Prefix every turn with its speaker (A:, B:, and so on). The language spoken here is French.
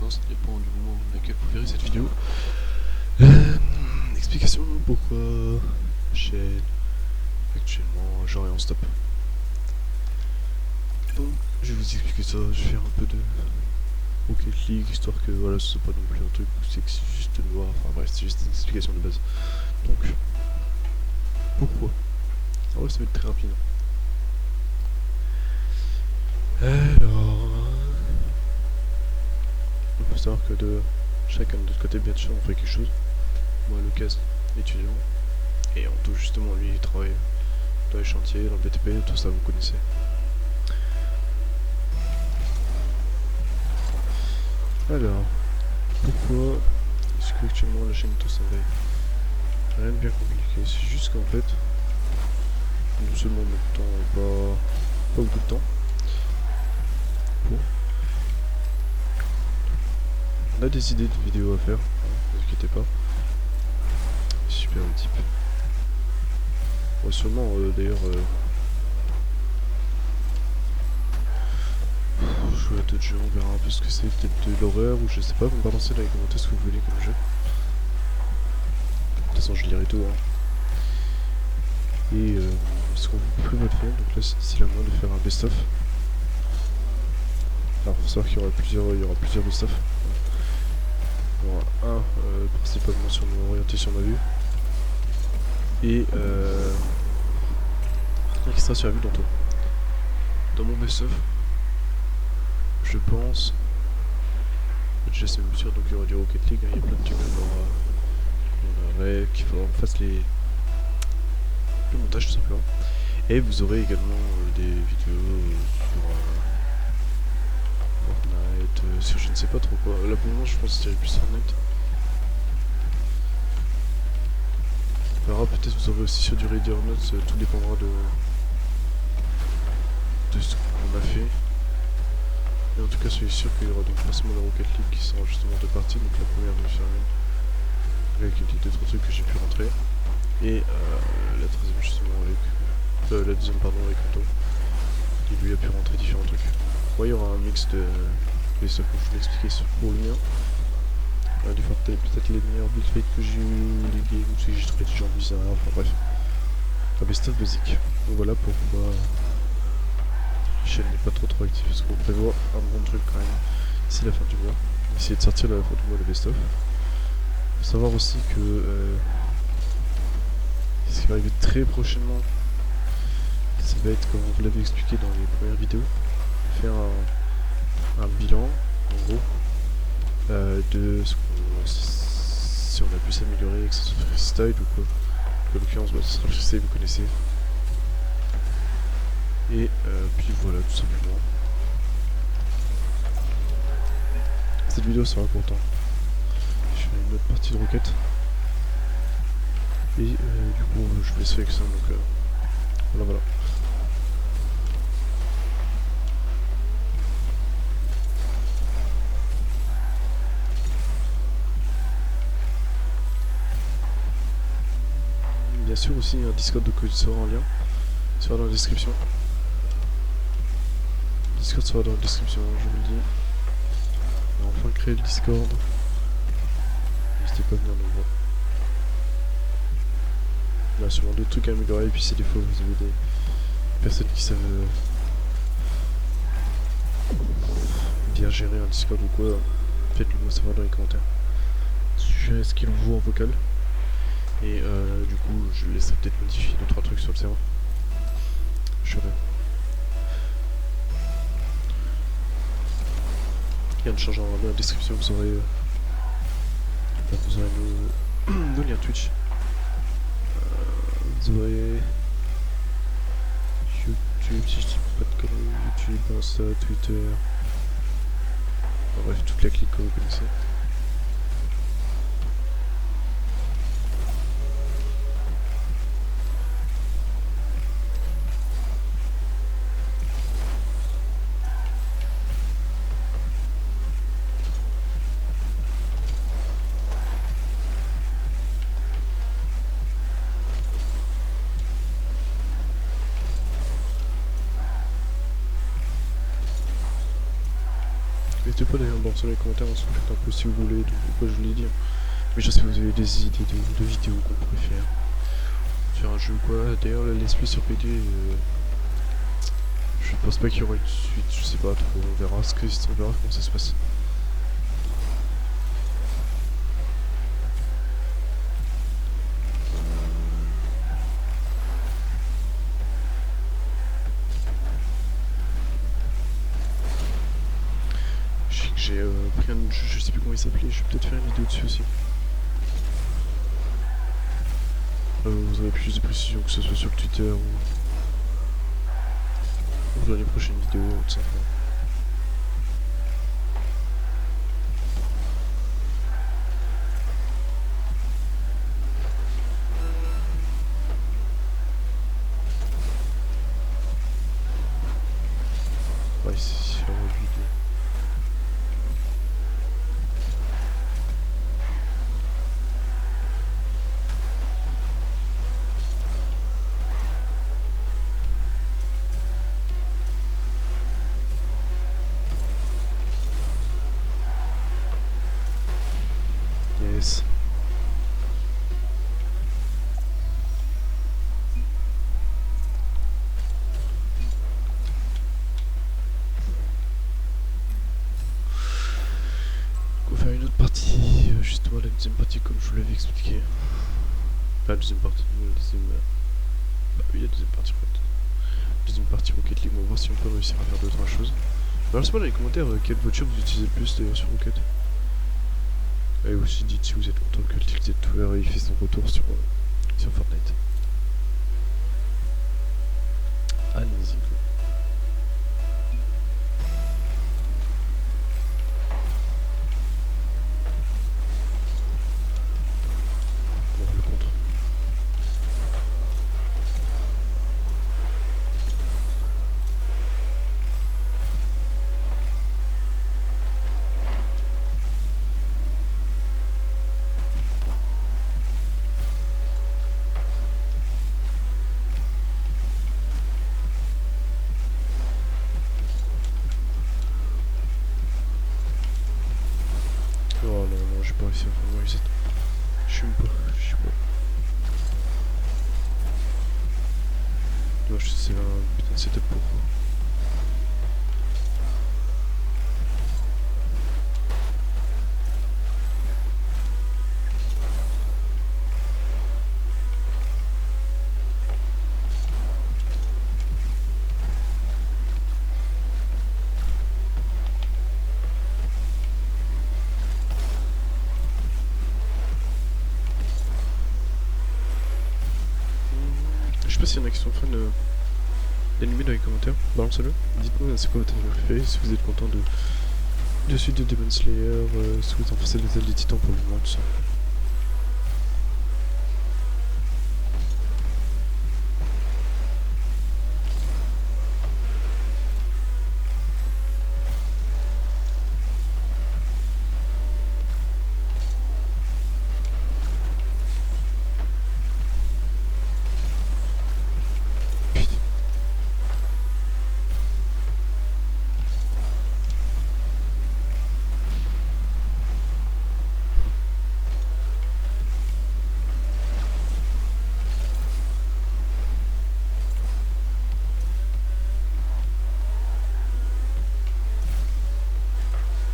A: temps, ça dépend du moment dans lequel vous verrez cette vidéo. Explication pourquoi chaîne actuellement genre est en stop. Bon, je vais vous expliquer ça, je vais faire un peu de Rocket League, histoire que voilà, ce soit pas non plus un truc où c'est juste noir, enfin bref, c'est juste une explication de base. Donc, pourquoi? En vrai, ça va être très rapide. Alors, il faut savoir que de chacun de notre côté, bien sûr, on fait quelque chose. Moi, Lucas, étudiant, et Anto, justement, lui, il travaille dans les chantiers, dans le BTP, tout ça, vous connaissez. Alors, pourquoi est-ce qu'actuellement la chaîne tout s'éveille? Rien de bien compliqué, c'est juste qu'en fait, non seulement notre temps est pas beaucoup de temps, on a des idées de vidéos à faire, ne vous inquiétez pas. Super le type. Ouais, sûrement d'ailleurs jouer à d'autres jeux, on verra un peu ce que c'est, peut-être de l'horreur ou je sais pas, vous me balancez dans les commentaires ce que vous voulez comme jeu. De toute façon je lirai tout hein. Et ce qu'on peut faire, donc là c'est la main de faire un best-of. Alors faut savoir qu'il y aura plusieurs best-of. Il y aura un principalement orienté sur ma vue. Et un qui sera sur la vue d'Anto. Dans mon best-of, je pense. Déjà c'est même sûr, donc il y aura du Rocket League, hein, il y a plein de trucs qu'on aurait, qu'il faudra qu'on fasse le montage tout simplement. Et vous aurez également des vidéos sur Fortnite, sur je ne sais pas trop quoi. Là pour le moment je pense que c'est plus Fortnite. On verra, peut-être vous aurez aussi sur du Raider Notes, tout dépendra de ce qu'on a fait. Et en tout cas soyez sûr qu'il y aura donc forcément le Rocket League qui sera justement deux parties, donc la première de faire avec les 2-3 trucs que j'ai pu rentrer. Et la troisième justement avec la deuxième pardon avec Anto, qui lui a pu rentrer différents trucs. Ouais, il y aura un mix de stuff que je vous l'ai expliqué pour le mien. Du Fortnite, peut-être les meilleurs build fakes que j'ai eu, les games, ou si j'ai trouvé des gens bizarres, enfin bref. Un best-of basique. Donc voilà pourquoi la chaîne n'est pas trop active, parce qu'on prévoit un bon truc quand même d'ici la fin du mois. Essayer de sortir la fin du mois le best-of. Faut savoir aussi que ce qui va arriver très prochainement, ça va être, comme on vous l'avait expliqué dans les premières vidéos, faire un bilan, en gros, de ce si on a pu s'améliorer, que ce soit freestyle ou quoi. En l'occurrence, bah, ce sera freestyle, vous connaissez. Et puis voilà, tout simplement. Cette vidéo sera courte. Je fais une autre partie de Rocket. Et du coup, je vous laisse avec ça, donc voilà. Bien sûr aussi un Discord qui sera en lien, il sera dans la description. Le Discord sera dans la description, je vous le dis. On a enfin créé le Discord. N'hésitez pas à venir nous voir. Il y a sûrement d'autres trucs à améliorer, et puis si des fois vous avez des personnes qui savent bien gérer un Discord ou quoi, faites-le moi savoir dans les commentaires. Suggérez ce qu'il en vaut en vocal. Et du coup, je laisserai peut-être modifier 2-3 trucs sur le serveur. Je ferai. Rien ne change dans la description, vous aurez nos liens Twitch. Vous aurez YouTube, si je dis pas de conneries, YouTube, Insta, Twitter. Enfin, bref, toute la clique que vous connaissez. N'hésitez pas d'ailleurs à balancer dans les commentaires, on se fait un peu si vous voulez, donc pourquoi je vous l'ai dit. Mais je sais que vous avez des idées de vidéos qu'on pourrait faire un jeu ou quoi. D'ailleurs le let's play sur PD, je pense pas qu'il y aura une suite, je sais pas trop, on verra comment ça se passe. J'ai pris un jeu, je sais plus comment il s'appelait, je vais peut-être faire une vidéo dessus aussi. Vous aurez plus de précisions que ce soit sur le Twitter ou dans les prochaines vidéos, tout simplement. Ouais, c'est sur la vidéo. Yes. On va faire une autre partie, justement la deuxième partie comme je vous l'avais expliqué. Pas la deuxième partie, la deuxième... Bah oui, la deuxième partie en fait. Deuxième partie Rocket League, on va voir si on peut réussir à faire d'autres choses. Alors laissez-moi dans les commentaires quelle voiture vous utilisez le plus d'ailleurs sur Rocket. Et aussi dites si vous êtes content que le Tilted Tower il fait son retour sur Fortnite. Allez-y. Pour le contre. Oh non, j'ai pas réussi à faire mon reset. Je suis pas. Dommage, c'est un putain de setup pour. Je sais pas s'il y en a qui sont fans d'anime dans les commentaires, balancez-le. Dites-moi c'est quoi votre anime préféré, si vous êtes content de suite de Demon Slayer, si vous en pensez de des Titans pour le moment, tout ça.